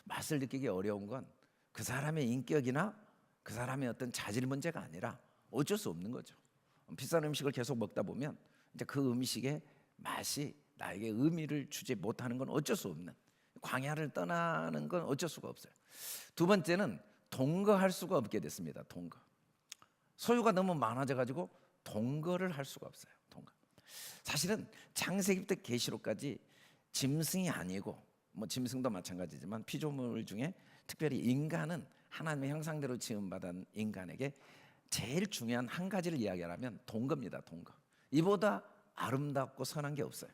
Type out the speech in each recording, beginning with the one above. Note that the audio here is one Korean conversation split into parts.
맛을 느끼기 어려운 건 그 사람의 인격이나 그 사람의 어떤 자질 문제가 아니라 어쩔 수 없는 거죠. 비싼 음식을 계속 먹다 보면 이제 그 음식의 맛이 나에게 의미를 주지 못하는 건 어쩔 수 없는, 광야를 떠나는 건 어쩔 수가 없어요. 두 번째는 동거할 수가 없게 됐습니다. 동거. 소유가 너무 많아져 가지고 동거를 할 수가 없어요. 동거. 사실은 창세기부터 계시록까지 짐승이 아니고, 뭐 짐승도 마찬가지지만 피조물 중에 특별히 인간은 하나님의 형상대로 지음받은 인간에게 제일 중요한 한 가지를 이야기하면 동거입니다. 동거. 이보다 아름답고 선한 게 없어요.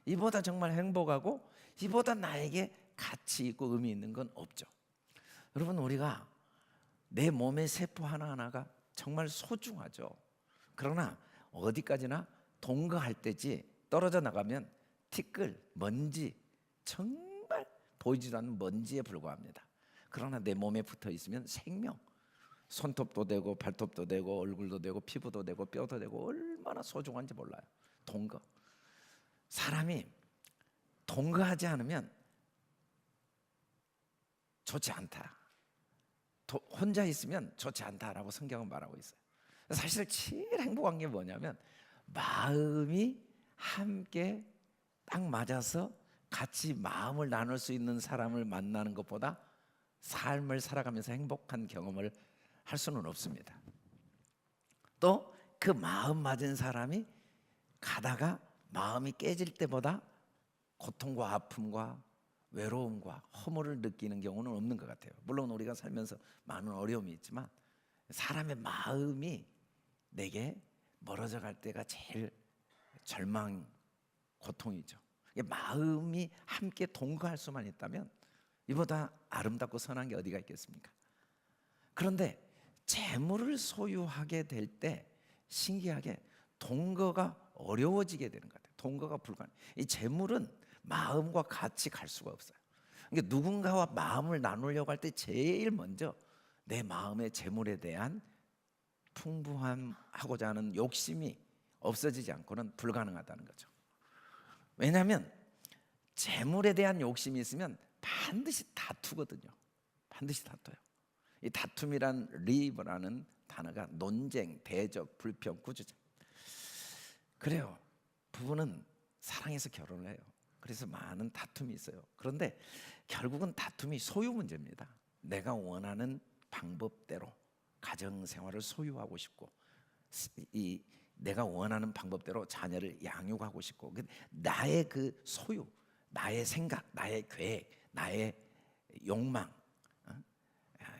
이보다 정말 행복하고 이보다 나에게 가치 있고 의미 있는 건 없죠. 여러분, 우리가 내 몸의 세포 하나하나가 정말 소중하죠. 그러나 어디까지나 동거할 때지 떨어져 나가면 티끌, 먼지, 정말 보이지도 않는 먼지에 불과합니다. 그러나 내 몸에 붙어 있으면 생명, 손톱도 되고 발톱도 되고 얼굴도 되고 피부도 되고 뼈도 되고 얼마나 소중한지 몰라요. 동거. 사람이 동거하지 않으면 좋지 않다, 혼자 있으면 좋지 않다라고 성경은 말하고 있어요. 사실 제일 행복한 게 뭐냐면 마음이 함께 딱 맞아서 같이 마음을 나눌 수 있는 사람을 만나는 것보다 삶을 살아가면서 행복한 경험을 할 수는 없습니다. 또 그 마음 맞은 사람이 가다가 마음이 깨질 때보다 고통과 아픔과 외로움과 허물을 느끼는 경우는 없는 것 같아요. 물론 우리가 살면서 많은 어려움이 있지만 사람의 마음이 내게 멀어져 갈 때가 제일 절망, 고통이죠. 마음이 함께 동거할 수만 있다면 이보다 아름답고 선한 게 어디가 있겠습니까? 그런데 재물을 소유하게 될 때 신기하게 동거가 어려워지게 되는 것 같아요. 동거가 불가능. 이 재물은 마음과 같이 갈 수가 없어요. 그러니까 누군가와 마음을 나누려고 할 때 제일 먼저 내 마음의 재물에 대한 풍부함하고자 하는 욕심이 없어지지 않고는 불가능하다는 거죠. 왜냐하면 재물에 대한 욕심이 있으면 반드시 다투거든요. 반드시 다퉈요. 이 다툼이란 리브라는 단어가 논쟁, 대적, 불평, 꾸짖음. 그래요. 부부는 사랑해서 결혼을 해요. 그래서 많은 다툼이 있어요. 그런데 결국은 다툼이 소유 문제입니다. 내가 원하는 방법대로 가정생활을 소유하고 싶고, 내가 원하는 방법대로 자녀를 양육하고 싶고, 나의 그 소유, 나의 생각, 나의 계획, 나의 욕망,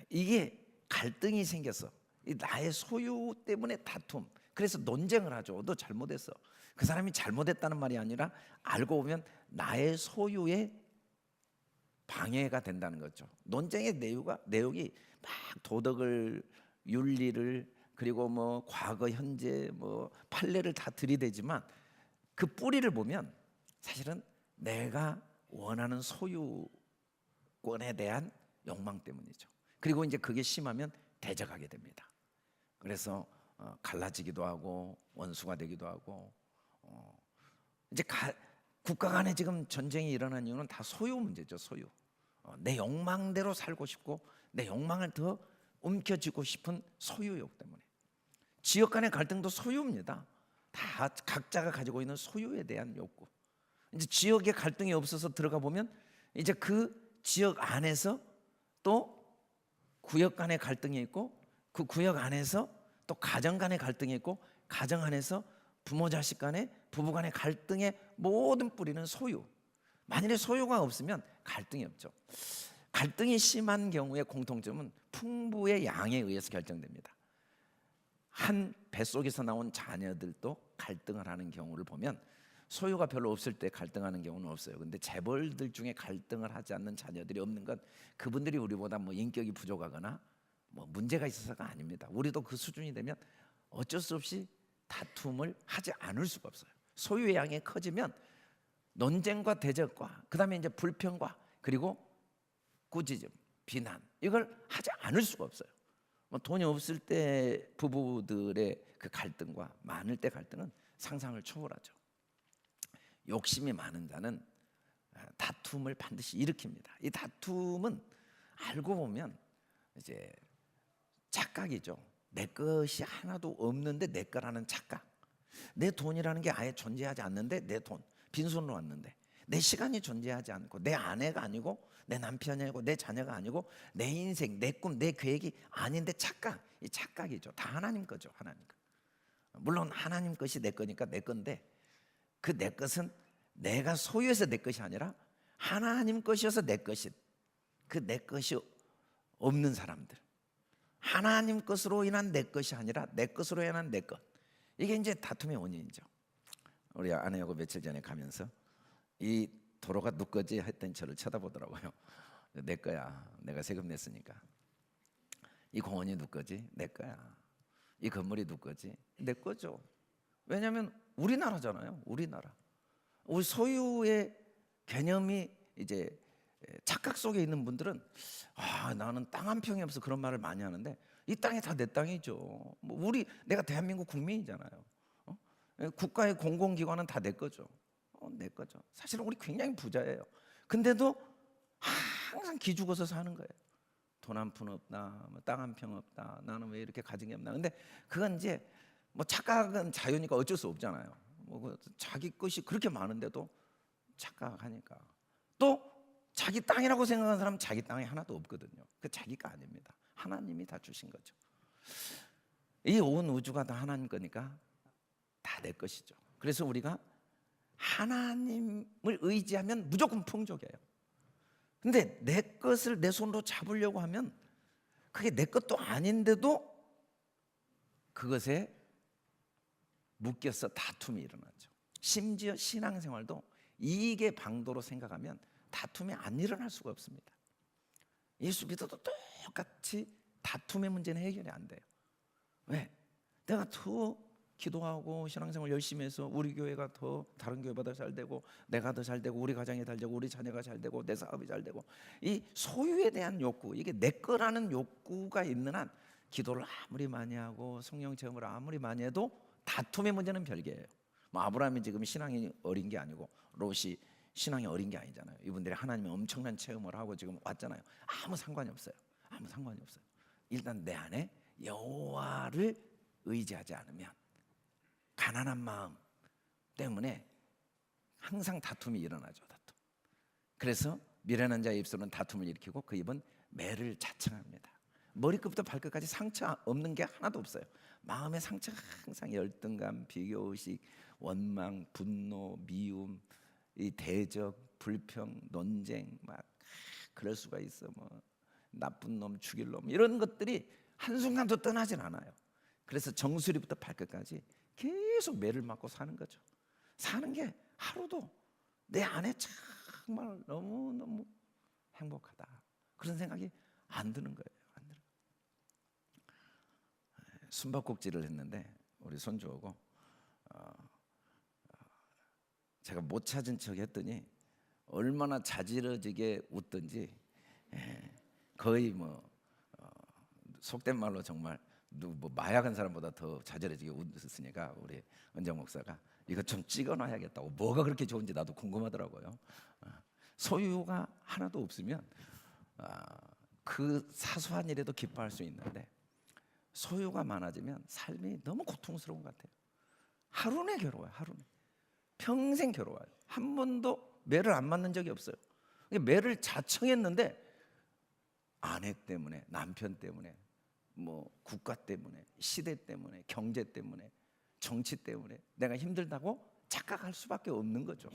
이게 갈등이 생겼어. 나의 소유 때문에 다툼. 그래서 논쟁을 하죠. 너 잘못했어. 그 사람이 잘못했다는 말이 아니라 알고 보면 나의 소유에 방해가 된다는 거죠. 논쟁의 내용이 막 도덕을, 윤리를, 그리고 뭐 과거, 현재, 뭐 판례를 다 들이대지만 그 뿌리를 보면 사실은 내가 원하는 소유권에 대한 욕망 때문이죠. 그리고 이제 그게 심하면 대적하게 됩니다. 그래서 갈라지기도 하고 원수가 되기도 하고, 이제 국가 간에 지금 전쟁이 일어난 이유는 다 소유 문제죠. 소유. 내 욕망대로 살고 싶고 내 욕망을 더 움켜쥐고 싶은 소유욕 때문에. 지역 간의 갈등도 소유입니다. 다 각자가 가지고 있는 소유에 대한 욕구. 이제 지역의 갈등이 없어서 들어가 보면 이제 그 지역 안에서 또 구역 간의 갈등이 있고, 그 구역 안에서 또 가정 간의 갈등이 있고, 가정 안에서 부모 자식 간의, 부부 간의 갈등의 모든 뿌리는 소유. 만일에 소유가 없으면 갈등이 없죠. 갈등이 심한 경우의 공통점은 풍부의 양에 의해서 결정됩니다. 한 뱃속에서 나온 자녀들도 갈등을 하는 경우를 보면 소유가 별로 없을 때 갈등하는 경우는 없어요. 근데 재벌들 중에 갈등을 하지 않는 자녀들이 없는 건 그분들이 우리보다 뭐 인격이 부족하거나 뭐 문제가 있어서가 아닙니다. 우리도 그 수준이 되면 어쩔 수 없이 다툼을 하지 않을 수가 없어요. 소유의 양이 커지면 논쟁과 대적과 그다음에 이제 불평과 그리고 꾸짖음, 비난, 이걸 하지 않을 수가 없어요. 뭐 돈이 없을 때 부부들의 그 갈등과 많을 때 갈등은 상상을 초월하죠. 욕심이 많은 자는 다툼을 반드시 일으킵니다. 이 다툼은 알고 보면 이제 착각이죠. 내 것이 하나도 없는데 내 거라는 착각. 내 돈이라는 게 아예 존재하지 않는데 내 돈, 빈손으로 왔는데 내 시간이 존재하지 않고 내 아내가 아니고 내 남편이 아니고 내 자녀가 아니고 내 인생, 내 꿈, 내 계획이 아닌데 착각. 이 착각이죠. 다 하나님 거죠. 하나님 거. 물론 하나님 것이 내 거니까 내 건데 그 내 것은 내가 소유해서 내 것이 아니라 하나님 것이어서 내 것인 그 내 것이 없는 사람들, 하나님 것으로 인한 내 것이 아니라 내 것으로 인한 내 것, 이게 이제 다툼의 원인이죠. 우리 아내하고 며칠 전에 가면서 이 도로가 누 거지 했더니 저를 쳐다보더라고요. 내 거야. 내가 세금 냈으니까. 이 공원이 누 거지? 내 거야. 이 건물이 누 거지? 내 거죠. 왜냐하면 우리나라잖아요. 우리나라. 우리 소유의 개념이 이제 착각 속에 있는 분들은 나는 땅 한 평이 없어 그런 말을 많이 하는데 이 땅이 다 내 땅이죠. 뭐 내가 대한민국 국민이잖아요. 국가의 공공기관은 다 내 거죠. 내 거죠. 사실은 우리 굉장히 부자예요. 근데도 항상 기죽어서 사는 거예요. 돈 한 푼 없다, 땅 한 평 없다, 나는 왜 이렇게 가진 게 없나. 근데 그건 이제 뭐 착각은 자유니까 어쩔 수 없잖아요. 뭐 자기 것이 그렇게 많은데도 착각하니까. 또 자기 땅이라고 생각하는 사람은 자기 땅이 하나도 없거든요. 그 자기가 아닙니다. 하나님이 다 주신 거죠. 이 온 우주가 다 하나님 거니까 다 내 것이죠. 그래서 우리가 하나님을 의지하면 무조건 풍족해요. 근데 내 것을 내 손으로 잡으려고 하면 그게 내 것도 아닌데도 그것에 묶여서 다툼이 일어나죠. 심지어 신앙생활도 이익의 방도로 생각하면 다툼이 안 일어날 수가 없습니다. 예수 믿어도 똑같이 다툼의 문제는 해결이 안 돼요. 왜? 내가 더 기도하고 신앙생활 열심히 해서 우리 교회가 더 다른 교회보다 잘 되고 내가 더 잘 되고 우리 가정이 잘 되고 우리 자녀가 잘 되고 내 사업이 잘 되고 이 소유에 대한 욕구, 이게 내 거라는 욕구가 있는 한 기도를 아무리 많이 하고 성령 체험을 아무리 많이 해도 다툼의 문제는 별개예요. 뭐 아브라함이 지금 신앙이 어린 게 아니고 롯이 신앙이 어린 게 아니잖아요. 이분들이 하나님의 엄청난 체험을 하고 지금 왔잖아요. 아무 상관이 없어요. 아무 상관이 없어요. 일단 내 안에 여호와를 의지하지 않으면 가난한 마음 때문에 항상 다툼이 일어나죠. 다툼. 그래서 미련한 자의 입술은 다툼을 일으키고 그 입은 매를 자청합니다. 머리끝부터 발끝까지 상처 없는 게 하나도 없어요. 마음의 상처가 항상 열등감, 비교의식, 원망, 분노, 미움, 이 대적, 불평, 논쟁, 막 그럴 수가 있어. 뭐 나쁜 놈, 죽일 놈 이런 것들이 한순간도 떠나진 않아요. 그래서 정수리부터 발끝까지 계속 매를 맞고 사는 거죠. 사는 게 하루도 내 안에 정말 너무너무 행복하다 그런 생각이 안 드는 거예요. 안 드는 거예요. 숨바꼭질을 했는데 우리 손주하고 제가 못 찾은 척 했더니 얼마나 자지러지게 웃던지 거의 속된 말로 정말 뭐 마약한 사람보다 더 자지러지게 웃었으니까 우리 은정 목사가 이거 좀 찍어놔야겠다고. 뭐가 그렇게 좋은지 나도 궁금하더라고요. 소유가 하나도 없으면 그 사소한 일에도 기뻐할 수 있는데 소유가 많아지면 삶이 너무 고통스러운 것 같아요. 하루내 괴로워요. 하루내. 평생 괴로워요. 한 번도 매를 안 맞는 적이 없어요. 매를 자청했는데 아내 때문에, 남편 때문에, 뭐 국가 때문에, 시대 때문에, 경제 때문에, 정치 때문에 내가 힘들다고 착각할 수밖에 없는 거죠.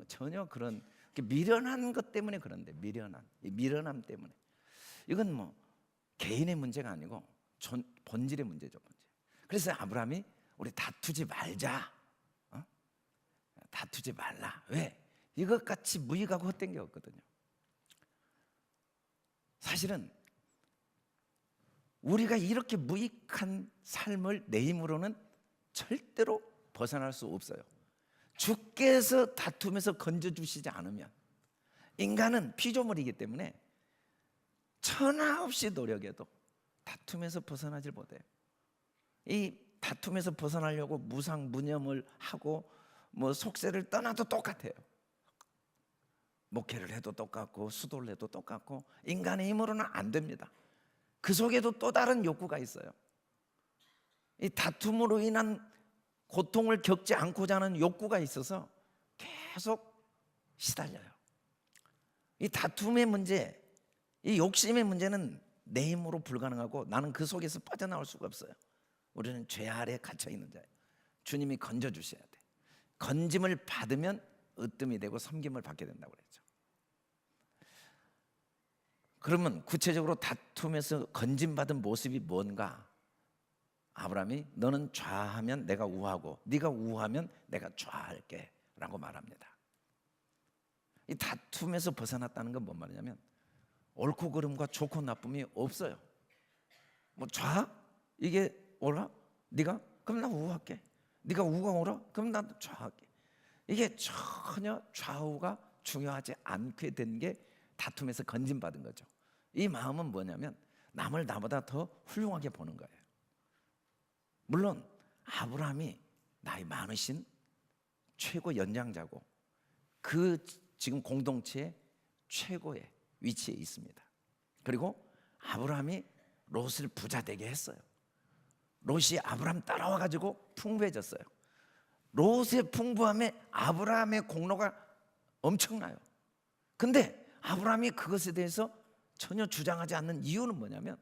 전혀 그런 미련한 것 때문에 그런데 이 미련함 때문에 이건 뭐 개인의 문제가 아니고 본질의 문제죠. 본질. 그래서 아브라함이 우리 다투지 말자. 다투지 말라. 왜? 이것같이 무익하고 헛된 게 없거든요. 사실은 우리가 이렇게 무익한 삶을 내 힘으로는 절대로 벗어날 수 없어요. 주께서 다툼에서 건져주시지 않으면 인간은 피조물이기 때문에 천하 없이 노력해도 다툼에서 벗어나질 못해요. 이 다툼에서 벗어나려고 무상무념을 하고 뭐 속세를 떠나도 똑같아요. 목회를 해도 똑같고 수도를 해도 똑같고 인간의 힘으로는 안 됩니다. 그 속에도 또 다른 욕구가 있어요. 이 다툼으로 인한 고통을 겪지 않고자 하는 욕구가 있어서 계속 시달려요. 이 다툼의 문제, 이 욕심의 문제는 내 힘으로 불가능하고 나는 그 속에서 빠져나올 수가 없어요. 우리는 죄 아래에 갇혀 있는 자예요. 주님이 건져주셔야 돼. 건짐을 받으면 으뜸이 되고 섬김을 받게 된다고 그랬죠. 그러면 구체적으로 다툼에서 건짐받은 모습이 뭔가? 아브라함이 너는 좌하면 내가 우하고 네가 우하면 내가 좌할게 라고 말합니다. 이 다툼에서 벗어났다는 건 뭔 말이냐면 옳고 그름과 좋고 나쁨이 없어요. 뭐 좌? 이게 옳아? 네가? 그럼 나 우할게. 네가 우가 옳아? 그럼 나도 좌할게. 이게 전혀 좌우가 중요하지 않게 된 게 다툼에서 건짐받은 거죠. 이 마음은 뭐냐면 남을 나보다 더 훌륭하게 보는 거예요. 물론 아브라함이 나이 많으신 최고 연장자고 그 지금 공동체의 최고의 위치에 있습니다. 그리고 아브라함이 롯을 부자 되게 했어요. 롯이 아브라함 따라와 가지고 풍부해졌어요. 롯의 풍부함에 아브라함의 공로가 엄청나요. 근데 아브라함이 그것에 대해서 전혀 주장하지 않는 이유는 뭐냐면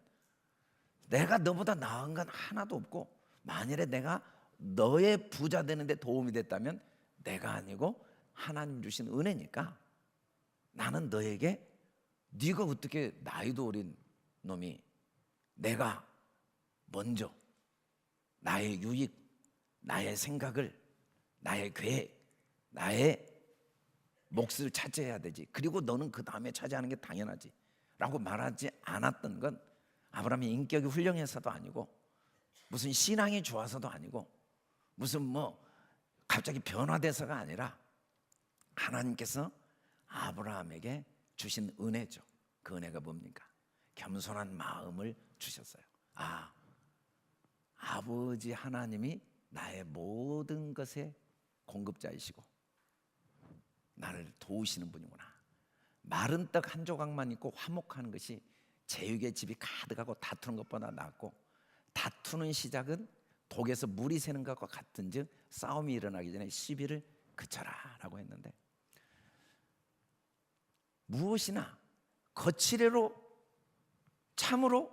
내가 너보다 나은 건 하나도 없고 만일에 내가 너의 부자 되는데 도움이 됐다면 내가 아니고 하나님 주신 은혜니까 나는 너에게 네가 어떻게 나이도 어린 놈이 내가 먼저 나의 유익, 나의 생각을, 나의 계획, 나의 몫을 차지해야 되지. 그리고 너는 그 다음에 차지하는 게 당연하지 라고 말하지 않았던 건 아브라함이 인격이 훌륭해서도 아니고 무슨 신앙이 좋아서도 아니고 무슨 뭐 갑자기 변화돼서가 아니라 하나님께서 아브라함에게 주신 은혜죠. 그 은혜가 뭡니까? 겸손한 마음을 주셨어요. 아버지 하나님이 나의 모든 것의 공급자이시고 나를 도우시는 분이구나. 마른 떡 한 조각만 있고 화목하는 것이 제육의 집이 가득하고 다투는 것보다 낫고 다투는 시작은 독에서 물이 새는 것과 같은즉 싸움이 일어나기 전에 시비를 그쳐라 라고 했는데 무엇이나 거칠애로 참으로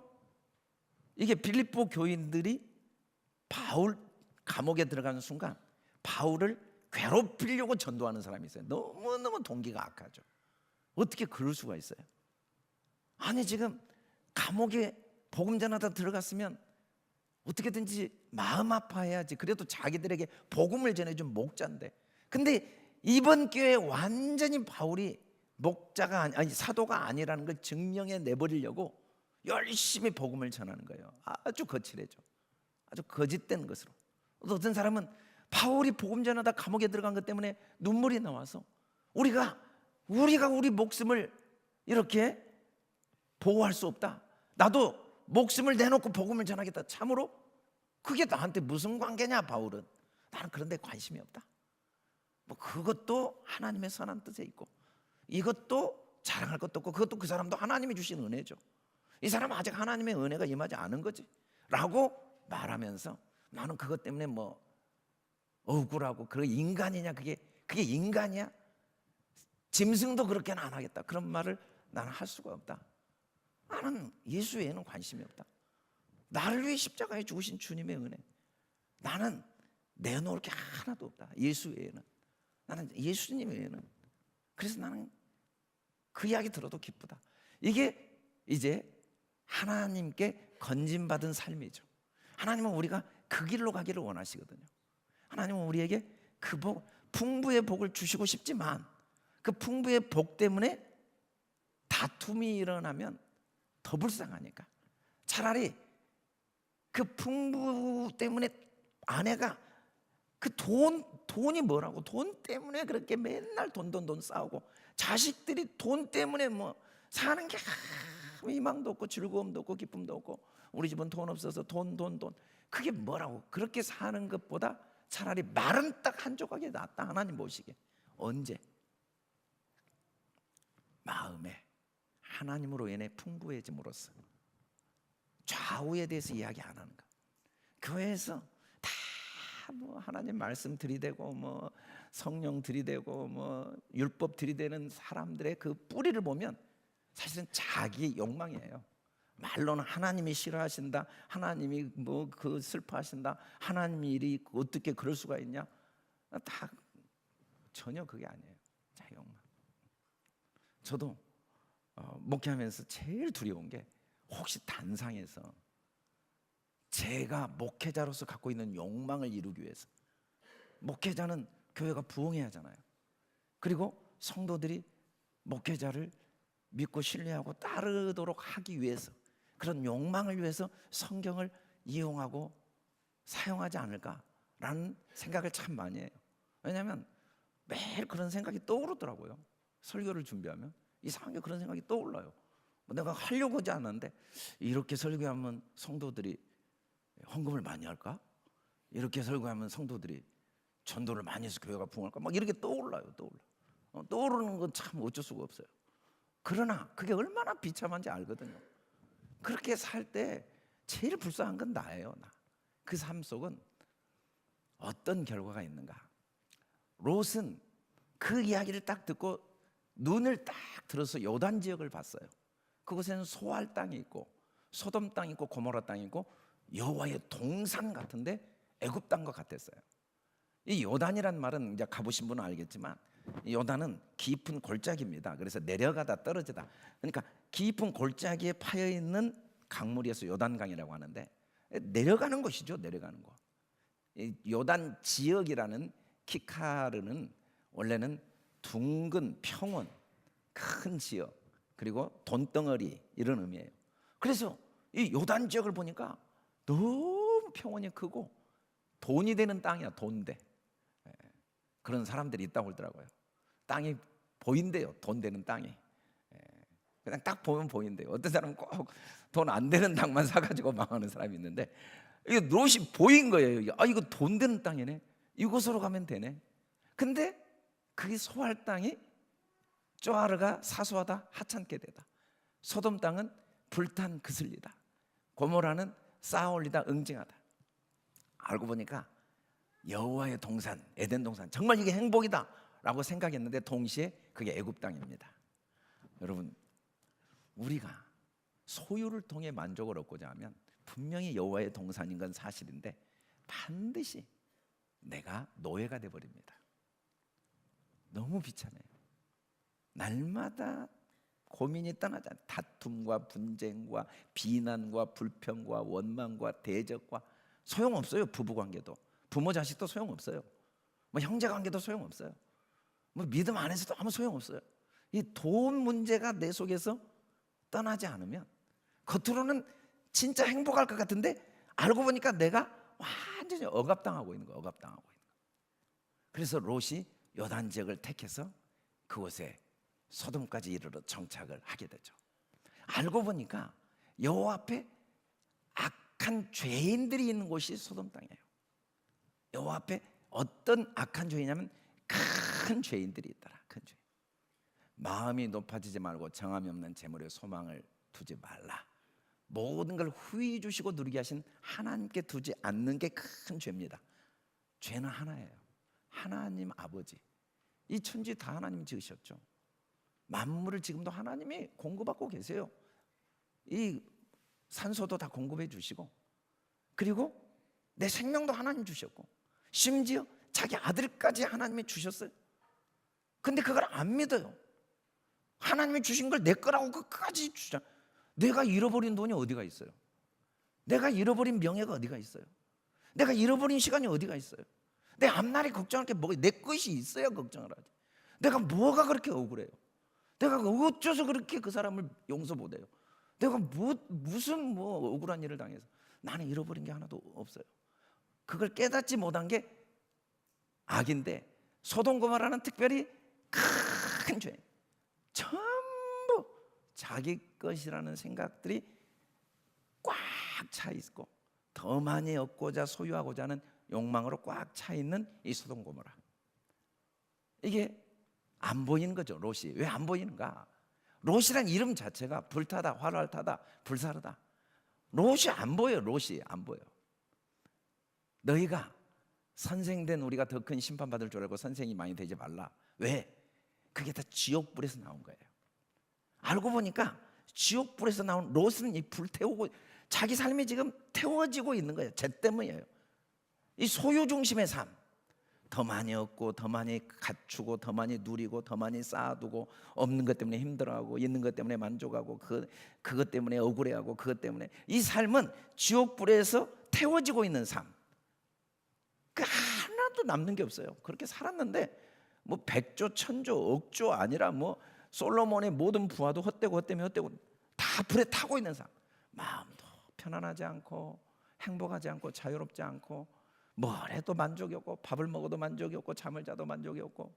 이게 빌립보 교인들이 바울 감옥에 들어가는 순간 바울을 괴롭히려고 전도하는 사람이 있어요. 너무너무 동기가 악하죠. 어떻게 그럴 수가 있어요? 아니 지금 감옥에 복음 전하다 들어갔으면 어떻게든지 마음 아파해야지. 그래도 자기들에게 복음을 전해준 목자인데 근데 이번 기회에 완전히 바울이 목자가 아니 사도가 아니라는 걸 증명해 내버리려고 열심히 복음을 전하는 거예요. 아주 거칠해져. 아주 거짓된 것으로. 어떤 사람은 바울이 복음 전하다 감옥에 들어간 것 때문에 눈물이 나와서 우리가 우리 목숨을 이렇게 보호할 수 없다. 나도 목숨을 내놓고 복음을 전하겠다. 참으로 그게 나한테 무슨 관계냐 바울은. 나는 그런 데 관심이 없다. 뭐 그것도 하나님의 선한 뜻에 있고 이것도 자랑할 것도 없고 그것도 그 사람도 하나님이 주신 은혜죠. 이 사람은 아직 하나님의 은혜가 임하지 않은 거지 라고 말하면서 나는 그것 때문에 뭐 억울하고 그게 인간이냐 그게 인간이야? 짐승도 그렇게는 안 하겠다. 그런 말을 나는 할 수가 없다. 나는 예수 외에는 관심이 없다. 나를 위해 십자가에 죽으신 주님의 은혜 나는 내놓을 게 하나도 없다. 예수 외에는. 나는 예수님 외에는. 그래서 나는 그 이야기 들어도 기쁘다. 이게 이제 하나님께 건진받은 삶이죠. 하나님은 우리가 그 길로 가기를 원하시거든요. 하나님은 우리에게 그 복, 풍부의 복을 주시고 싶지만 그 풍부의 복 때문에 다툼이 일어나면 더 불쌍하니까 차라리 그 풍부 때문에 아내가 그 돈이 뭐라고 돈 때문에 그렇게 맨날 돈 싸우고 자식들이 돈 때문에 뭐 사는 게 희망도 없고 즐거움도 없고 기쁨도 없고 우리 집은 돈 없어서 돈 그게 뭐라고 그렇게 사는 것보다 차라리 마른 떡 한 조각이 낫다. 하나님 보시기에 언제 마음에 하나님으로 인해 풍부해짐으로써 좌우에 대해서 이야기 안 하는 거. 교회에서 다 뭐 하나님 말씀 들이대고 뭐 성령 들이대고 뭐 율법 들이대는 사람들의 그 뿌리를 보면 사실은 자기 욕망이에요. 말로는 하나님이 싫어하신다, 하나님이 뭐 그 슬퍼하신다, 하나님이 일이 어떻게 그럴 수가 있냐, 다 전혀 그게 아니에요. 자기 욕망. 저도 목회하면서 제일 두려운 게 혹시 단상에서 제가 목회자로서 갖고 있는 욕망을 이루기 위해서, 목회자는 교회가 부흥해야 하잖아요. 그리고 성도들이 목회자를 믿고 신뢰하고 따르도록 하기 위해서, 그런 욕망을 위해서 성경을 이용하고 사용하지 않을까라는 생각을 참 많이 해요. 왜냐하면 매일 그런 생각이 떠오르더라고요. 설교를 준비하면 이상하게 그런 생각이 떠올라요. 내가 하려고 하지 않았는데 이렇게 설교하면 성도들이 헌금을 많이 할까? 이렇게 설교하면 성도들이 전도를 많이 해서 교회가 부흥할까? 막 이렇게 떠올라요. 떠오르는 건 참 어쩔 수가 없어요. 그러나 그게 얼마나 비참한지 알거든요. 그렇게 살 때 제일 불쌍한 건 나예요. 그 삶 속은 어떤 결과가 있는가? 롯은 그 이야기를 딱 듣고 눈을 딱 들어서 요단 지역을 봤어요. 그곳에는 소알 땅이 있고 소돔 땅이 있고 고모라 땅이 있고 여호와의 동산 같은데 애굽 땅과 같았어요. 이 요단이란 말은 이제 가보신 분은 알겠지만 이 요단은 깊은 골짜기입니다. 그래서 내려가다 떨어지다. 그러니까 깊은 골짜기에 파여 있는 강물이어서 요단강이라고 하는데 내려가는 것이죠. 내려가는 거. 이 요단 지역이라는 키카르는 원래는 둥근 평원, 큰 지역, 그리고 돈덩어리 이런 의미예요. 그래서 이 요단 지역을 보니까 너무 평원이 크고 돈이 되는 땅이야. 돈대. 그런 사람들이 있다고 그러더라고요. 땅이 보인대요. 돈 되는 땅이. 그냥 딱 보면 보인대요. 어떤 사람은 꼭 돈 안 되는 땅만 사가지고 망하는 사람이 있는데 이게 롯이 보인 거예요. 아, 이거 돈 되는 땅이네. 이곳으로 가면 되네. 근데 그게 소할 땅이 쪼아르가 사소하다 하찮게 되다. 소돔 땅은 불탄 그슬리다. 고모라는 쌓아올리다 응징하다. 알고 보니까 여호와의 동산, 에덴 동산, 정말 이게 행복이다라고 생각했는데 동시에 그게 애굽 땅입니다. 여러분, 우리가 소유를 통해 만족을 얻고자 하면 분명히 여호와의 동산인 건 사실인데 반드시 내가 노예가 돼 버립니다. 너무 비참해요. 날마다 고민이 떠나지 않아요. 다툼과 분쟁과 비난과 불평과 원망과 대적과 소용없어요. 부부관계도 부모 자식도 소용없어요. 뭐 형제관계도 소용없어요. 뭐 믿음 안에서도 아무 소용없어요. 이 돈 문제가 내 속에서 떠나지 않으면 겉으로는 진짜 행복할 것 같은데 알고 보니까 내가 완전히 억압당하고 있는 거예요. 억압당하고 있는 거예요. 그래서 롯이 요단 지역을 택해서 그곳에 소돔까지 이르러 정착을 하게 되죠. 알고 보니까 여호와 앞에 악한 죄인들이 있는 곳이 소돔 땅이에요. 여호와 앞에 어떤 악한 죄이냐면 큰 죄인들이 있더라. 큰 죄. 마음이 높아지지 말고 정함이 없는 재물에 소망을 두지 말라. 모든 걸 후히 주시고 누리게 하신 하나님께 두지 않는 게 큰 죄입니다. 죄는 하나예요. 하나님 아버지. 이 천지 다 하나님이 지으셨죠. 만물을 지금도 하나님이 공급하고 계세요. 이 산소도 다 공급해 주시고, 그리고 내 생명도 하나님 주셨고, 심지어 자기 아들까지 하나님이 주셨어요. 근데 그걸 안 믿어요. 하나님이 주신 걸 내 거라고 끝까지 주자. 내가 잃어버린 돈이 어디가 있어요? 내가 잃어버린 명예가 어디가 있어요? 내가 잃어버린 시간이 어디가 있어요? 내 앞날에 걱정할 게 뭐가, 내 것이 있어야 걱정을 하지. 내가 뭐가 그렇게 억울해요? 내가 어쩌서 그렇게 그 사람을 용서 못해요? 내가 무슨 억울한 일을 당해서 나는 잃어버린 게 하나도 없어요. 그걸 깨닫지 못한 게 악인데, 소돔 고모라는 특별히 큰 죄, 전부 자기 것이라는 생각들이 꽉 차 있고 더 많이 얻고자 소유하고자 하는 욕망으로 꽉 차 있는 이 소돔 고모라. 이게 안 보이는 거죠. 롯이 왜 안 보이는가? 롯이란 이름 자체가 불타다, 활활 타다, 불사르다. 롯이 안 보여요. 롯이 안 보여. 너희가 선생된 우리가 더 큰 심판받을 줄 알고 선생이 많이 되지 말라. 왜? 그게 다 지옥불에서 나온 거예요. 알고 보니까 지옥불에서 나온 롯은 이 불태우고 자기 삶이 지금 태워지고 있는 거예요. 쟤 때문이에요. 이 소유 중심의 삶, 더 많이 얻고 더 많이 갖추고 더 많이 누리고 더 많이 쌓아두고, 없는 것 때문에 힘들어하고 있는 것 때문에 만족하고 그것 때문에 억울해하고 그것 때문에, 이 삶은 지옥불에서 태워지고 있는 삶. 그 하나도 남는 게 없어요. 그렇게 살았는데 뭐 백조 천조 억조 아니라 뭐 솔로몬의 모든 부하도 헛되고 다 불에 타고 있는 삶. 마음도 편안하지 않고 행복하지 않고 자유롭지 않고, 뭘 해도 만족이 없고 밥을 먹어도 만족이 없고 잠을 자도 만족이 없고.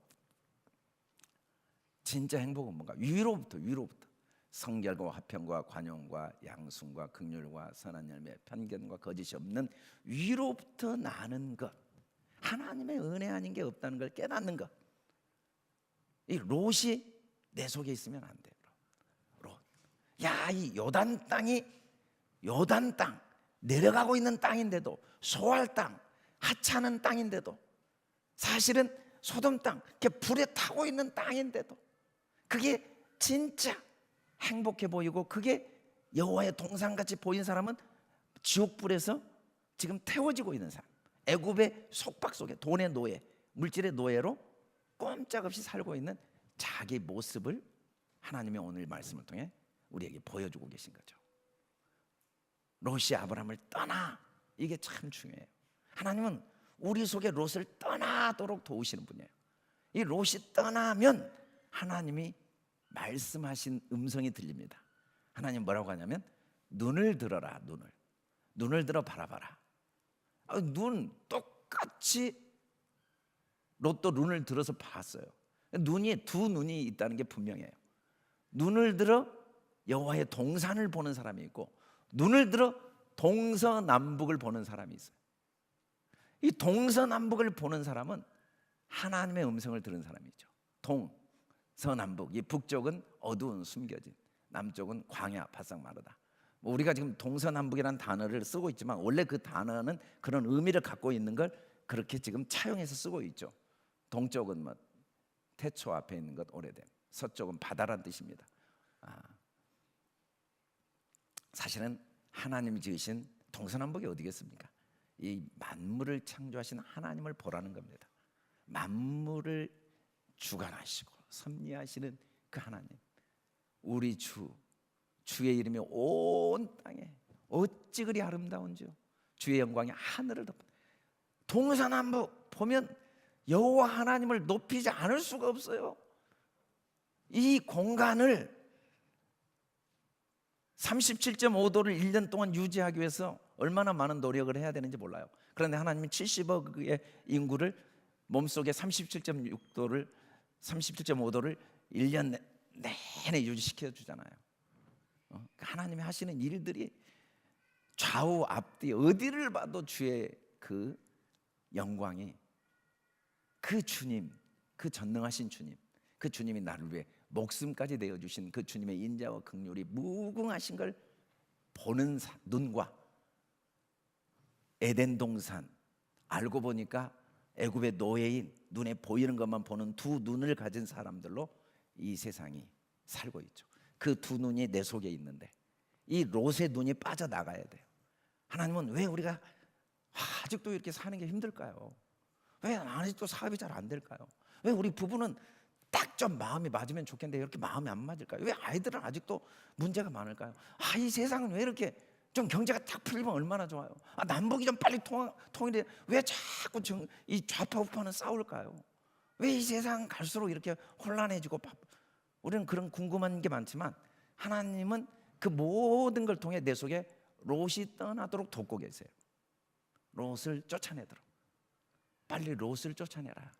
진짜 행복은 뭔가? 위로부터 성결과 화평과 관용과 양순과 긍휼과 선한 열매, 편견과 거짓이 없는 위로부터 나는 것, 하나님의 은혜 아닌 게 없다는 걸 깨닫는 것. 이 롯이 내 속에 있으면 안 돼요. 롯. 야, 이 요단 땅이, 요단 땅, 내려가고 있는 땅인데도, 소알 땅, 하찮은 땅인데도, 사실은 소돔 땅, 이렇게 불에 타고 있는 땅인데도, 그게 진짜 행복해 보이고 그게 여호와의 동산같이 보인 사람은 지옥불에서 지금 태워지고 있는 사람, 애굽의 속박 속에 돈의 노예, 물질의 노예로 꼼짝없이 살고 있는 자기 모습을 하나님의 오늘 말씀을 통해 우리에게 보여주고 계신 거죠. 롯이 아브라함을 떠나, 이게 참 중요해요. 하나님은 우리 속에 롯을 떠나도록 도우시는 분이에요. 이 롯이 떠나면 하나님이 말씀하신 음성이 들립니다. 하나님 뭐라고 하냐면, 눈을 들어라. 눈을 들어 바라봐라. 눈 똑같이 롯도 눈을 들어서 봤어요. 눈이, 두 눈이 있다는 게 분명해요. 눈을 들어 여호와의 동산을 보는 사람이 있고, 눈을 들어 동서남북을 보는 사람이 있어요. 이 동서남북을 보는 사람은 하나님의 음성을 들은 사람이죠. 동서남북, 이 북쪽은 어두운 숨겨진, 남쪽은 광야 바싹 마르다. 우리가 지금 동서남북이라는 단어를 쓰고 있지만 원래 그 단어는 그런 의미를 갖고 있는 걸 그렇게 지금 차용해서 쓰고 있죠. 동쪽은 뭐 태초 앞에 있는 것 오래됨, 서쪽은 바다란 뜻입니다. 사실은 하나님이 지으신 동서남북이 어디겠습니까? 이 만물을 창조하신 하나님을 보라는 겁니다. 만물을 주관하시고 섭리하시는 그 하나님, 우리 주의 이름이 온 땅에 어찌 그리 아름다운지요. 주의 영광이 하늘을 덮어. 동서남북 보면 여호와 하나님을 높이지 않을 수가 없어요. 이 공간을 37.5도를 1년 동안 유지하기 위해서 얼마나 많은 노력을 해야 되는지 몰라요. 그런데 하나님은 70억의 인구를 몸속에 37.5도를 1년 내내 유지시켜 주잖아요. 하나님이 하시는 일들이 좌우 앞뒤 어디를 봐도 주의 그 영광이, 그 주님, 그 전능하신 주님, 그 주님이 나를 위해 목숨까지 내어주신 그 주님의 인자와 긍휼이 무궁하신 걸 보는 눈과, 에덴 동산, 알고 보니까 애굽의 노예인, 눈에 보이는 것만 보는 두 눈을 가진 사람들로 이 세상이 살고 있죠. 그 두 눈이 내 속에 있는데 이 롯의 눈이 빠져나가야 돼요. 하나님은 왜 우리가 아직도 이렇게 사는 게 힘들까요? 왜 아직도 사업이 잘 안 될까요? 왜 우리 부부는 딱 좀 마음이 맞으면 좋겠는데 이렇게 마음이 안 맞을까요? 왜 아이들은 아직도 문제가 많을까요? 이 세상은 왜 이렇게 좀 경제가 딱 풀리면 얼마나 좋아요? 남북이 좀 빨리 통일해. 왜 자꾸 이 좌파 우파는 싸울까요? 왜 이 세상 갈수록 이렇게 혼란해지고 우리는 그런 궁금한 게 많지만 하나님은 그 모든 걸 통해 내 속에 롯이 떠나도록 돕고 계세요. 롯을 쫓아내도록. 빨리 롯을 쫓아내라.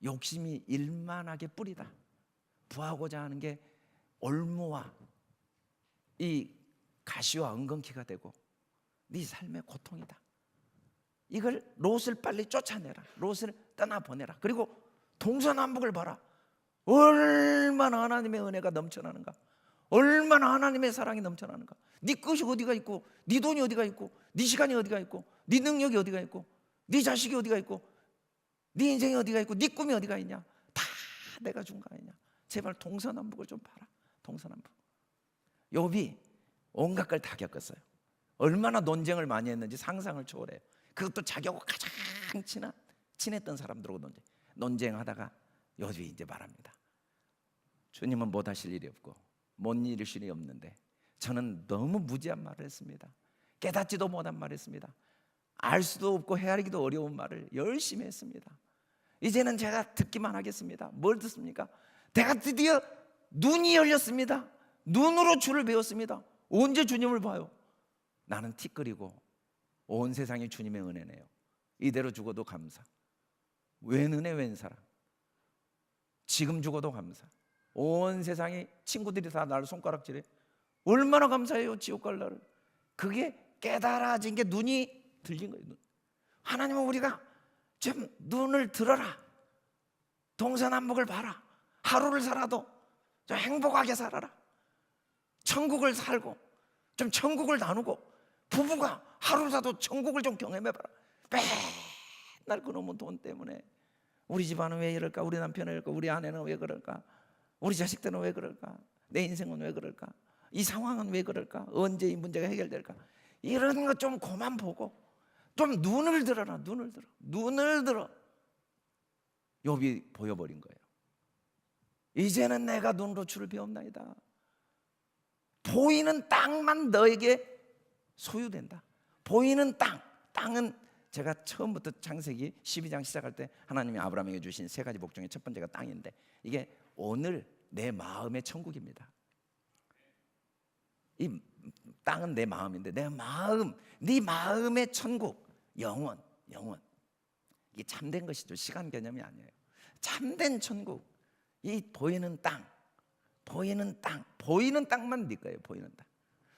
욕심이 일만하게 뿌리다. 부하고자 하는 게 올무와 이 가시와 엉겅퀴가 되고 네 삶의 고통이다. 이걸 롯을 빨리 쫓아내라. 롯을 떠나보내라. 그리고 동서남북을 봐라. 얼마나 하나님의 은혜가 넘쳐나는가, 얼마나 하나님의 사랑이 넘쳐나는가. 네 것이 어디가 있고, 네 돈이 어디가 있고, 네 시간이 어디가 있고, 네 능력이 어디가 있고, 네 자식이 어디가 있고, 네 인생이 어디가 있고, 네 꿈이 어디가 있냐. 다 내가 준 거 아니냐. 제발 동서남북을 좀 봐라. 동서남북. 욥이 온갖 걸 다 겪었어요. 얼마나 논쟁을 많이 했는지 상상을 초월해요. 그것도 자기하고 가장 친했던 사람들하고 논쟁하다가 욥이 이제 말합니다. 주님은 못 하실 일이 없고 못 이루실 일이 없는데 저는 너무 무지한 말을 했습니다. 깨닫지도 못한 말을 했습니다. 알 수도 없고 헤아리기도 어려운 말을 열심히 했습니다. 이제는 제가 듣기만 하겠습니다. 뭘 듣습니까? 내가 드디어 눈이 열렸습니다. 눈으로 주를 배웠습니다. 언제 주님을 봐요? 나는 티끌이고 온 세상이 주님의 은혜네요. 이대로 죽어도 감사. 웬 은혜 웬 사랑. 지금 죽어도 감사. 온 세상이 친구들이 다 나를 손가락질해. 얼마나 감사해요. 지옥 갈 날을. 그게 깨달아진 게 눈이 들린 거예요. 하나님은 우리가 좀 눈을 들어라. 동서남북을 봐라. 하루를 살아도 좀 행복하게 살아라. 천국을 살고 좀 천국을 나누고, 부부가 하루라도 천국을 좀 경험해봐라. 맨날 그놈의 돈 때문에 우리 집안은 왜 이럴까, 우리 남편은 왜 이럴까, 우리 아내는 왜 그럴까, 우리 자식들은 왜 그럴까, 내 인생은 왜 그럴까, 이 상황은 왜 그럴까, 언제 이 문제가 해결될까. 이런 거 좀 그만 보고 좀 눈을 들어라. 눈을 들어. 욥이 보여버린 거예요. 이제는 내가 눈으로 주를 배웠나이다. 보이는 땅만 너에게 소유된다. 보이는 땅은 제가 처음부터 창세기 12장 시작할 때 하나님이 아브라함에게 주신 세 가지 복 중에 첫 번째가 땅인데, 이게 오늘 내 마음의 천국입니다. 이 땅은 내 마음인데, 내 마음, 네 마음의 천국, 영원. 이게 참된 것이죠. 시간 개념이 아니에요. 참된 천국. 이 보이는 땅만 네 거예요. 보이는 땅.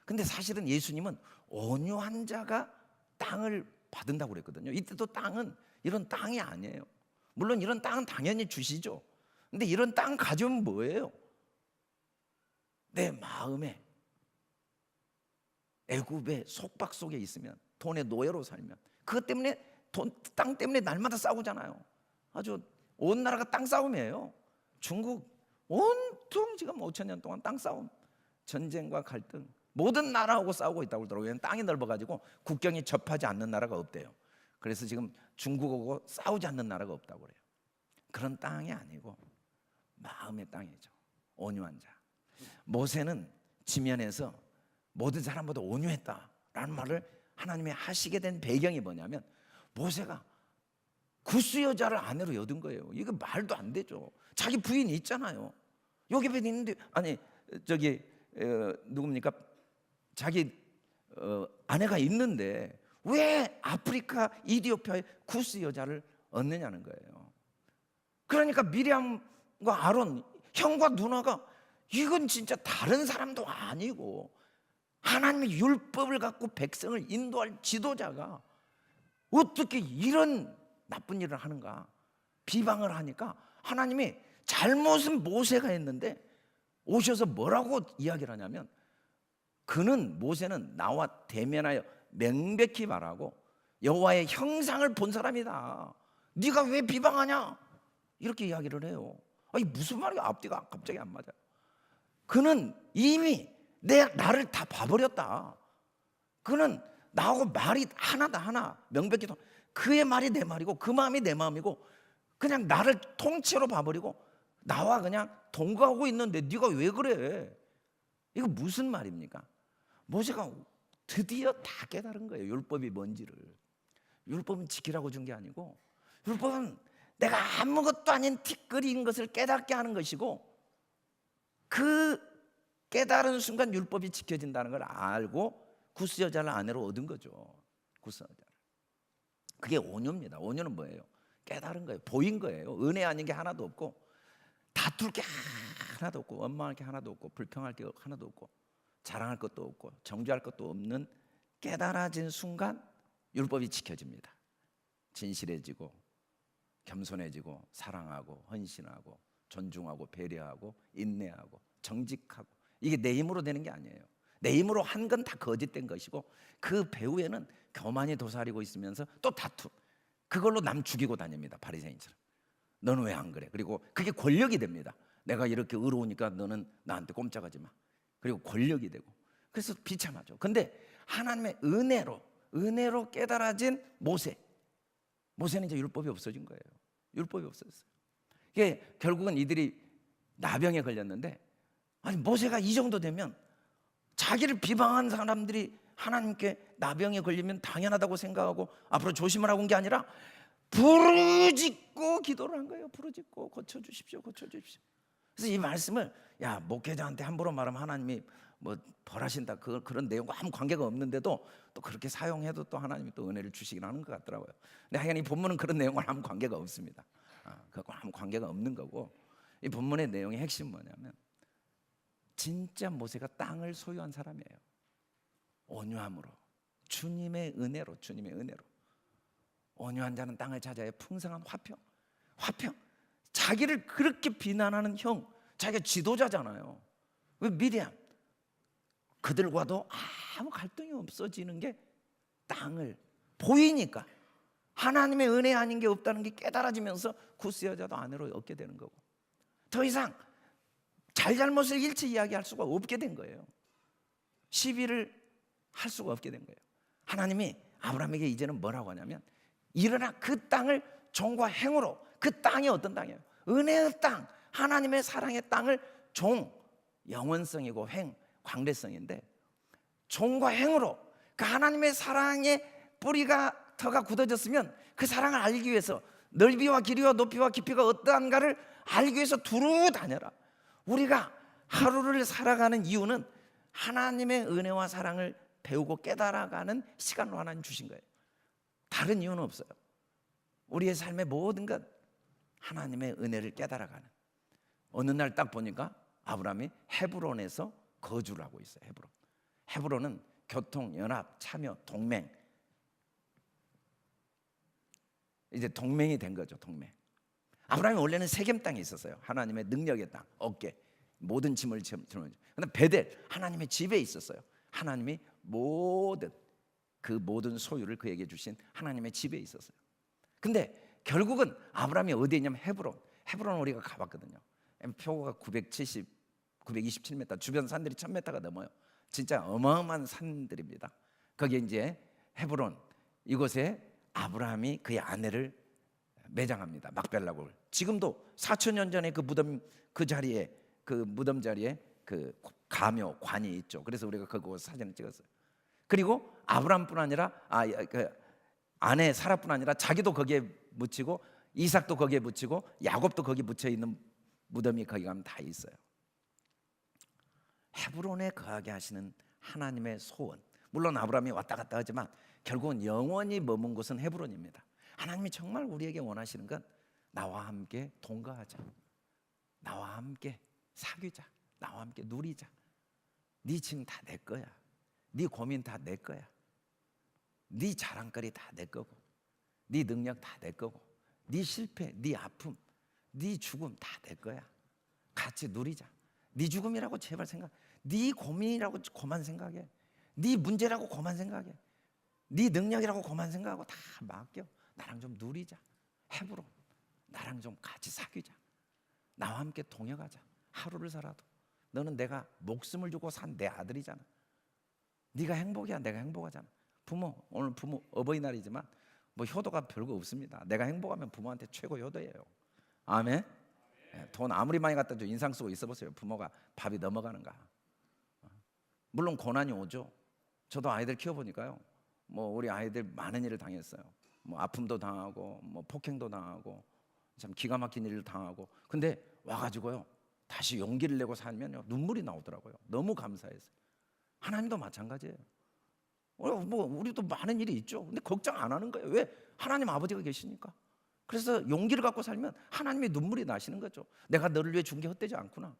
근데 사실은 예수님은 온유한 자가 땅을 받는다고 그랬거든요. 이때도 땅은 이런 땅이 아니에요. 물론 이런 땅은 당연히 주시죠. 근데 이런 땅 가지면 뭐예요? 내 마음에 애굽의 속박 속에 있으면, 돈의 노예로 살면, 그것 때문에 땅 때문에 날마다 싸우잖아요. 아주 온 나라가 땅 싸움이에요. 중국 온통 지금 5천 년 동안 땅 싸움, 전쟁과 갈등, 모든 나라하고 싸우고 있다고 그러더라고요. 왜냐하면 땅이 넓어가지고 국경이 접하지 않는 나라가 없대요. 그래서 지금 중국하고 싸우지 않는 나라가 없다고 그래요. 그런 땅이 아니고 마음의 땅이죠. 온유한 자. 모세는 지면에서 모든 사람보다 온유했다라는 말을 하나님이 하시게 된 배경이 뭐냐면, 모세가 구스 여자를 아내로 여든 거예요. 이거 말도 안 되죠. 자기 부인이 있잖아요. 요괴변이 있는데, 아니 저기 누굽니까? 자기 아내가 있는데 왜 아프리카 이디오피아의 구스 여자를 얻느냐는 거예요. 그러니까 미리암과 아론, 형과 누나가 이건 진짜 다른 사람도 아니고 하나님의 율법을 갖고 백성을 인도할 지도자가 어떻게 이런 나쁜 일을 하는가 비방을 하니까, 하나님이 잘못은 모세가 했는데 오셔서 뭐라고 이야기를 하냐면, 모세는 나와 대면하여 명백히 말하고 여호와의 형상을 본 사람이다. 네가 왜 비방하냐? 이렇게 이야기를 해요. 아니 무슨 말이야? 앞뒤가 갑자기 안 맞아요. 그는 이미 나를 다 봐버렸다. 그는 나하고 말이 하나다 하나. 명백히 그의 말이 내 말이고 그 마음이 내 마음이고, 그냥 나를 통째로 봐버리고 나와 그냥 동거하고 있는데 네가 왜 그래? 이거 무슨 말입니까? 모세가 드디어 다 깨달은 거예요. 율법이 뭔지를. 율법은 지키라고 준 게 아니고, 율법은 내가 아무것도 아닌 티끌인 것을 깨닫게 하는 것이고, 그 깨달은 순간 율법이 지켜진다는 걸 알고 구스 여자를 아내로 얻은 거죠. 구스 여자를. 그게 온유입니다. 온유는 뭐예요? 깨달은 거예요. 보인 거예요. 은혜 아닌 게 하나도 없고, 다툴 게 하나도 없고, 원망할 게 하나도 없고, 불평할 게 하나도 없고, 자랑할 것도 없고, 정죄할 것도 없는 깨달아진 순간 율법이 지켜집니다. 진실해지고 겸손해지고 사랑하고 헌신하고 존중하고 배려하고 인내하고 정직하고. 이게 내 힘으로 되는 게 아니에요. 내 힘으로 한 건 다 거짓된 것이고 그 배후에는 교만이 도사리고 있으면서 또 다툼. 그걸로 남 죽이고 다닙니다. 바리새인처럼. 너는 왜 안 그래? 그리고 그게 권력이 됩니다. 내가 이렇게 의로우니까 너는 나한테 꼼짝하지 마. 그리고 권력이 되고. 그래서 비참하죠. 근데 하나님의 은혜로 깨달아진 모세는 이제 율법이 없어진 거예요. 율법이 없어졌어요. 이게 결국은 이들이 나병에 걸렸는데, 아니 모세가 이 정도 되면 자기를 비방한 사람들이 하나님께 나병에 걸리면 당연하다고 생각하고 앞으로 조심을 하고 온 게 아니라 부르짖고 기도를 한 거예요. 부르짖고 고쳐주십시오. 그래서 이 말씀을 목회자한테 함부로 말하면 하나님이 뭐 벌하신다 그런 내용과 아무 관계가 없는데도 또 그렇게 사용해도 또 하나님이 또 은혜를 주시긴 하는 것 같더라고요. 근데 하여간 이 본문은 그런 내용과 아무 관계가 없습니다. 그거 아무 관계가 없는 거고, 이 본문의 내용의 핵심 뭐냐면 진짜 모세가 땅을 소유한 사람이에요. 온유함으로, 주님의 은혜로. 온유한 자는 땅을 찾아야 풍성한 화평. 자기를 그렇게 비난하는 형, 자기가 지도자잖아요. 왜 미디안? 그들과도 아무 갈등이 없어지는 게 땅을 보이니까 하나님의 은혜 아닌 게 없다는 게 깨달아지면서 구스 여자도 아내로 얻게 되는 거고, 더 이상 잘잘못을 일체 이야기할 수가 없게 된 거예요. 시비를 할 수가 없게 된 거예요. 하나님이 아브라함에게 이제는 뭐라고 하냐면, 일어나 그 땅을 종과 행으로. 그 땅이 어떤 땅이에요? 은혜의 땅, 하나님의 사랑의 땅을 종, 영원성이고 행, 광대성인데 종과 행으로, 그 하나님의 사랑의 뿌리가 터가 굳어졌으면 그 사랑을 알기 위해서 넓이와 길이와 높이와 깊이가 어떠한가를 알기 위해서 두루 다녀라. 우리가 하루를 살아가는 이유는 하나님의 은혜와 사랑을 배우고 깨달아가는 시간으로 하나님 주신 거예요. 다른 이유는 없어요. 우리의 삶의 모든 것 하나님의 은혜를 깨달아가는. 어느 날 딱 보니까 아브라함이 헤브론에서 거주를 하고 있어요. 헤브론은 교통, 연합, 참여, 동맹. 이제 동맹이 된 거죠. 동맹. 아브라함이 원래는 세겜 땅에 있었어요. 하나님의 능력의 땅, 어깨, 모든 짐을 짊어지고. 그런데 베델, 하나님의 집에 있었어요. 하나님이 그 모든 소유를 그에게 주신 하나님의 집에 있었어요. 근데 결국은 아브라함이 어디에 있냐면 헤브론 우리가 가봤거든요. 표고가 927m, 주변 산들이 1000m가 넘어요. 진짜 어마어마한 산들입니다. 거기에 이제 헤브론, 이곳에 아브라함이 그의 아내를 매장합니다. 막벨라굴. 지금도 4000년 전에 그 무덤 자리에 그 가묘 관이 있죠. 그래서 우리가 그곳 사진을 찍었어요. 그리고 아브라함뿐 아니라 그 아내 사라뿐 아니라 자기도 거기에 묻히고 이삭도 거기에 묻히고 야곱도 거기에 묻혀 있는 무덤이 거기 가면 다 있어요. 헤브론에 거하게 하시는 하나님의 소원. 물론 아브라함이 왔다 갔다 하지만 결국은 영원히 머문 곳은 헤브론입니다. 하나님이 정말 우리에게 원하시는 건 나와 함께 동거하자, 나와 함께 사귀자, 나와 함께 누리자. 네 짐 다 내 거야. 네 고민 다 내 거야. 네 자랑거리 다 내 거고, 네 능력 다 내 거고, 네 실패, 네 아픔, 네 죽음 다 내 거야. 같이 누리자. 네 죽음이라고 제발 네 고민이라고 그만 생각해. 네 문제라고 그만 생각해. 네 능력이라고 그만 생각하고 다 맡겨. 나랑 좀 누리자. 헤브론, 나랑 좀 같이 사귀자. 나와 함께 동역하자. 하루를 살아도. 너는 내가 목숨을 주고 산 내 아들이잖아. 네가 행복이야, 내가 행복하잖아. 오늘 부모 어버이날이지만 뭐 효도가 별거 없습니다. 내가 행복하면 부모한테 최고 효도예요. 아멘. 돈 아무리 많이 갖다 줘 인상 쓰고 있어 보세요. 부모가 밥이 넘어가는가. 물론 고난이 오죠. 저도 아이들 키워보니까요, 뭐 우리 아이들 많은 일을 당했어요. 뭐 아픔도 당하고, 뭐 폭행도 당하고, 참 기가 막힌 일을 당하고. 근데 와가지고요, 다시 용기를 내고 살면요, 눈물이 나오더라고요. 너무 감사해서. 하나님도 마찬가지예요. 뭐 우리도 많은 일이 있죠. 근데 걱정 안 하는 거예요. 왜? 하나님 아버지가 계시니까. 그래서 용기를 갖고 살면 하나님의 눈물이 나시는 거죠. 내가 너를 위해 준 게 헛되지 않구나.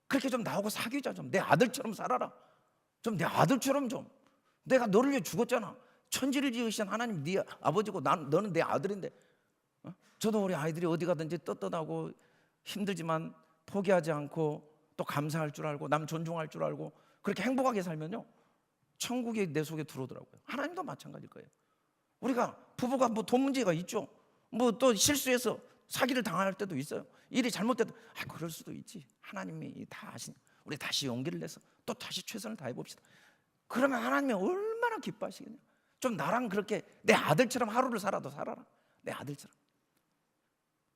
그렇게 좀 나하고 사귀자. 좀 내 아들처럼 살아라. 좀 내 아들처럼 좀. 내가 너를 위해 죽었잖아. 천지를 지으신 하나님 네 아버지고 너는 내 아들인데. 저도 우리 아이들이 어디 가든지 떳떳하고 힘들지만 포기하지 않고 또 감사할 줄 알고 남 존중할 줄 알고 그렇게 행복하게 살면요, 천국이 내 속에 들어오더라고요. 하나님도 마찬가지일 거예요. 우리가 부부가 뭐 돈 문제가 있죠. 뭐 또 실수해서 사기를 당할 때도 있어요. 일이 잘못돼도 그럴 수도 있지. 하나님이 다 하신, 우리 다시 용기를 내서 또 다시 최선을 다해 봅시다. 그러면 하나님이 얼마나 기뻐하시겠냐. 좀 나랑 그렇게 내 아들처럼 하루를 살아도 살아라. 내 아들처럼.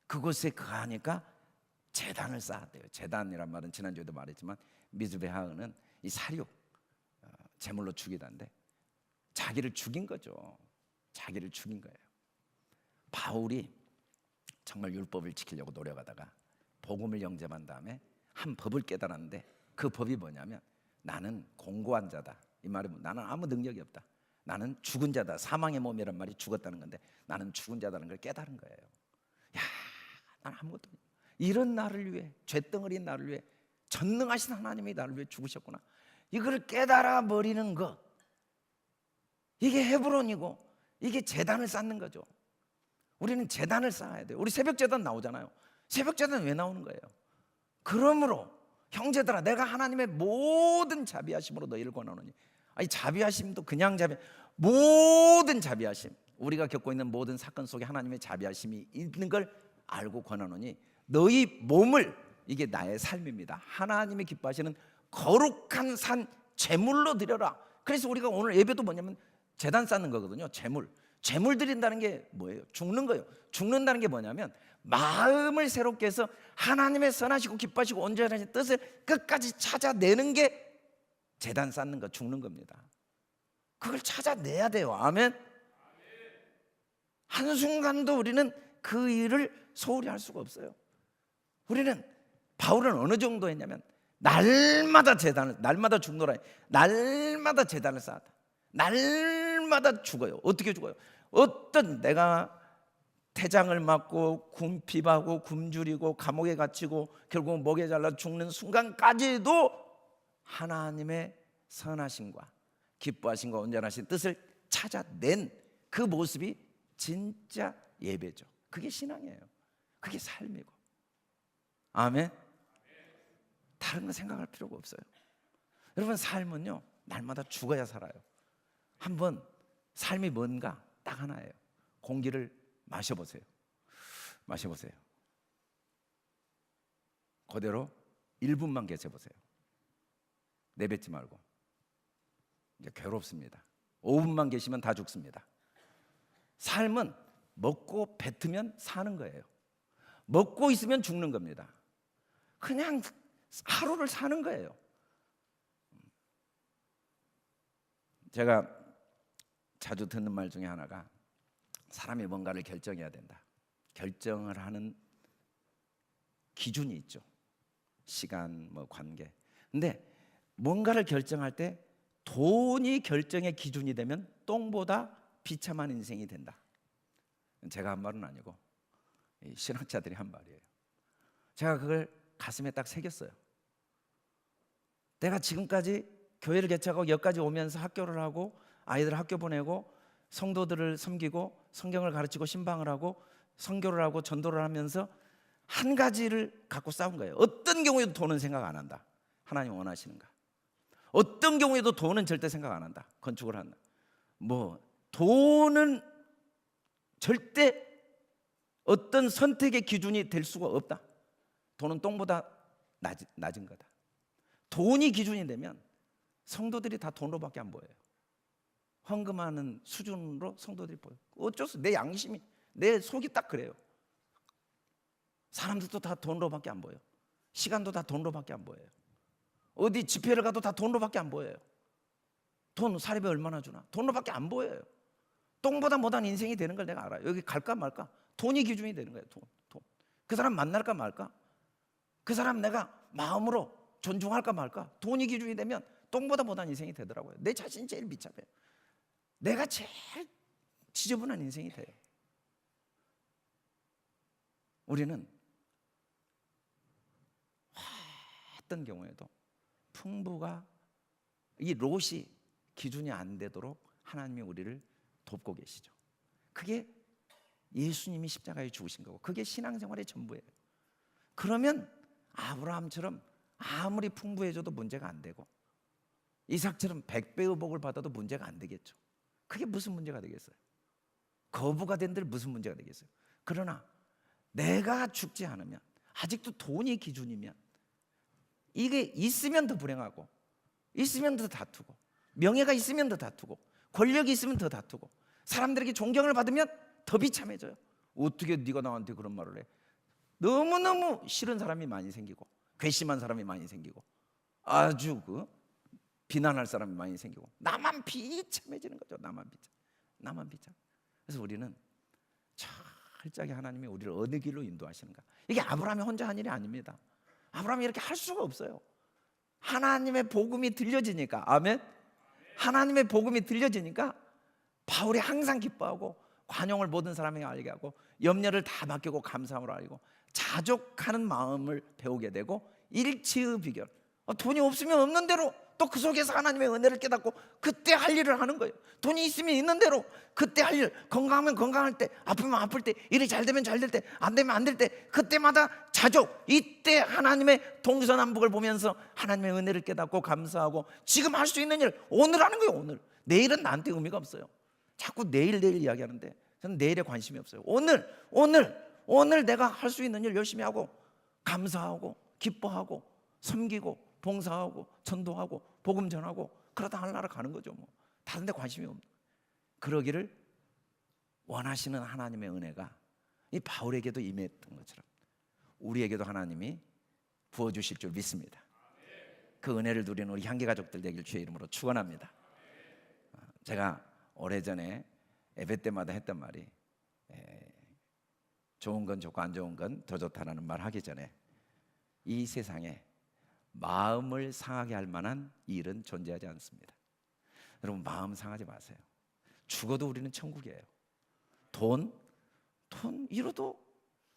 그곳에 가니까 제단을 쌓아야 돼요. 제단이란 말은 지난주에도 말했지만 미즈베 하은은 이 사륙, 제물로 죽이다인데 자기를 죽인 거죠. 자기를 죽인 거예요. 바울이 정말 율법을 지키려고 노력하다가 복음을 영접한 다음에 한 법을 깨달았는데 그 법이 뭐냐면 나는 공고한 자다. 이 말은 나는 아무 능력이 없다. 나는 죽은 자다. 사망의 몸이란 말이 죽었다는 건데 나는 죽은 자다는 걸 깨달은 거예요. 야, 난 아무것도 없다. 이런 나를 위해, 쇳덩어리인 나를 위해 전능하신 하나님이 나를 위해 죽으셨구나. 이걸 깨달아 버리는 것, 이게 헤브론이고 이게 제단을 쌓는 거죠. 우리는 제단을 쌓아야 돼요. 우리 새벽 제단 나오잖아요. 새벽 제단 왜 나오는 거예요? 그러므로 형제들아, 내가 하나님의 모든 자비하심으로 너희를 권하노니. 아니, 자비하심도 그냥 자비, 모든 자비하심, 우리가 겪고 있는 모든 사건 속에 하나님의 자비하심이 있는 걸 알고 권하노니 너희 몸을, 이게 나의 삶입니다, 하나님이 기뻐하시는 거룩한 산 제물로 드려라. 그래서 우리가 오늘 예배도 뭐냐면 제단 쌓는 거거든요. 제물 드린다는 게 뭐예요? 죽는 거예요. 죽는다는 게 뭐냐면 마음을 새롭게 해서 하나님의 선하시고 기뻐하시고 온전하신 뜻을 끝까지 찾아내는 게 제단 쌓는 거, 죽는 겁니다. 그걸 찾아내야 돼요. 아멘. 한순간도 우리는 그 일을 소홀히 할 수가 없어요. 우리는, 바울은 어느 정도 했냐면 날마다 제단을, 날마다 죽노라, 날마다 제단을 쌓았다. 날마다 죽어요. 어떻게 죽어요? 어떤 내가 태장을 맞고 굶핍하고 굶주리고 감옥에 갇히고 결국 목에 잘라 죽는 순간까지도 하나님의 선하심과 기뻐하심과 온전하신 뜻을 찾아낸 그 모습이 진짜 예배죠. 그게 신앙이에요. 그게 삶이고. 아멘. 다른 거 생각할 필요가 없어요. 여러분, 삶은요 날마다 죽어야 살아요. 한번 삶이 뭔가 딱 하나예요. 공기를 마셔보세요. 마셔보세요. 그대로 1분만 계셔보세요. 내뱉지 말고. 이제 괴롭습니다. 5분만 계시면 다 죽습니다. 삶은 먹고 뱉으면 사는 거예요. 먹고 있으면 죽는 겁니다. 그냥 하루를 사는 거예요. 제가 자주 듣는 말 중에 하나가, 사람이 뭔가를 결정해야 된다. 결정을 하는 기준이 있죠. 시간, 뭐 관계. 근데 뭔가를 결정할 때 돈이 결정의 기준이 되면 똥보다 비참한 인생이 된다. 제가 한 말은 아니고 신학자들이 한 말이에요. 제가 그걸 가슴에 딱 새겼어요. 내가 지금까지 교회를 개척하고 여기까지 오면서 학교를 하고 아이들 학교 보내고 성도들을 섬기고 성경을 가르치고 신방을 하고 선교를 하고 전도를 하면서 한 가지를 갖고 싸운 거예요. 어떤 경우에도 돈은 생각 안 한다. 하나님 원하시는가. 어떤 경우에도 돈은 절대 생각 안 한다. 건축을 한다. 뭐 돈은 절대 어떤 선택의 기준이 될 수가 없다. 돈은 똥보다 낮은 거다. 돈이 기준이 되면 성도들이 다 돈으로밖에 안 보여요. 헌금하는 수준으로 성도들이 보여요. 어쩔 수, 내 양심이, 내 속이 딱 그래요. 사람들도 다 돈으로밖에 안 보여요. 시간도 다 돈으로밖에 안 보여요. 어디 집회를 가도 다 돈으로밖에 안 보여요. 돈 사례비 얼마나 주나? 돈으로밖에 안 보여요. 똥보다 못한 인생이 되는 걸 내가 알아요. 여기 갈까 말까? 돈이 기준이 되는 거예요. 돈. 그 사람 만날까 말까? 그 사람 내가 마음으로 존중할까 말까? 돈이 기준이 되면 똥보다 못한 인생이 되더라고요. 내 자신이 제일 비참해요. 내가 제일 지저분한 인생이 돼요. 우리는 어떤 경우에도 풍부가, 이 롯이 기준이 안 되도록 하나님이 우리를 돕고 계시죠. 그게 예수님이 십자가에 죽으신 거고, 그게 신앙생활의 전부예요. 그러면 아브라함처럼 아무리 풍부해져도 문제가 안 되고 이삭처럼 100배의 복을 받아도 문제가 안 되겠죠. 그게 무슨 문제가 되겠어요? 거부가 된들 무슨 문제가 되겠어요? 그러나 내가 죽지 않으면, 아직도 돈이 기준이면, 이게 있으면 더 불행하고, 있으면 더 다투고, 명예가 있으면 더 다투고, 권력이 있으면 더 다투고, 사람들에게 존경을 받으면 더 비참해져요. 어떻게 네가 나한테 그런 말을 해? 너무너무 싫은 사람이 많이 생기고, 괘씸한 사람이 많이 생기고, 아주 비난할 사람이 많이 생기고, 나만 비참해지는 거죠. 나만 비참. 그래서 우리는 철저하게 하나님이 우리를 어느 길로 인도하시는가, 이게 아브라함이 혼자 한 일이 아닙니다. 아브라함이 이렇게 할 수가 없어요. 하나님의 복음이 들려지니까, 아멘. 하나님의 복음이 들려지니까 바울이 항상 기뻐하고, 관용을 모든 사람에게 알게 하고, 염려를 다 맡기고 감사함으로 알고, 자족하는 마음을 배우게 되고, 일치의 비결, 돈이 없으면 없는 대로 또 그 속에서 하나님의 은혜를 깨닫고 그때 할 일을 하는 거예요. 돈이 있으면 있는 대로 그때 할 일, 건강하면 건강할 때, 아프면 아플 때, 일이 잘 되면 잘 될 때, 안 되면 안 될 때, 그때마다 자족, 이때 하나님의 동서남북을 보면서 하나님의 은혜를 깨닫고 감사하고, 지금 할 수 있는 일 오늘 하는 거예요. 오늘. 내일은 나한테 의미가 없어요. 자꾸 내일 이야기하는데 저는 내일에 관심이 없어요. 오늘 내가 할 수 있는 일 열심히 하고, 감사하고, 기뻐하고, 섬기고, 봉사하고, 전도하고, 복음 전하고, 그러다 하늘나라 가는 거죠. 다른 데 관심이 없는, 그러기를 원하시는 하나님의 은혜가 이 바울에게도 임했던 것처럼 우리에게도 하나님이 부어주실 줄 믿습니다. 그 은혜를 누리는 우리 향기가족들 되길 주의 이름으로 축원합니다. 제가 오래전에 예배 때마다 했던 말이, 좋은 건 좋고 안 좋은 건 더 좋다라는 말 하기 전에, 이 세상에 마음을 상하게 할 만한 일은 존재하지 않습니다. 여러분, 마음 상하지 마세요. 죽어도 우리는 천국이에요. 돈 잃어도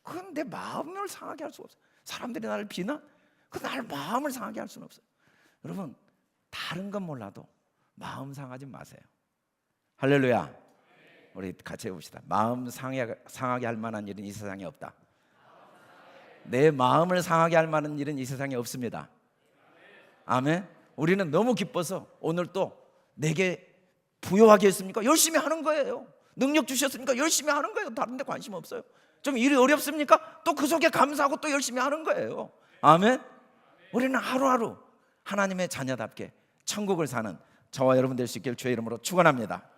그건 내 마음을 상하게 할 수가 없어요. 사람들이 나를 비난, 그 나를 마음을 상하게 할 수는 없어요. 여러분, 다른 건 몰라도 마음 상하지 마세요. 할렐루야. 우리 같이 해봅시다. 마음 상하게 할 만한 일은 이 세상에 없다. 내 마음을 상하게 할 만한 일은 이 세상에 없습니다. 아멘. 우리는 너무 기뻐서 오늘 또 내게 부여하게 했습니까? 열심히 하는 거예요. 능력 주셨으니까 열심히 하는 거예요. 다른 데 관심 없어요. 좀 일이 어렵습니까? 또 그 속에 감사하고 또 열심히 하는 거예요. 아멘. 우리는 하루하루 하나님의 자녀답게 천국을 사는 저와 여러분 될 수 있기를 주의 이름으로 축원합니다.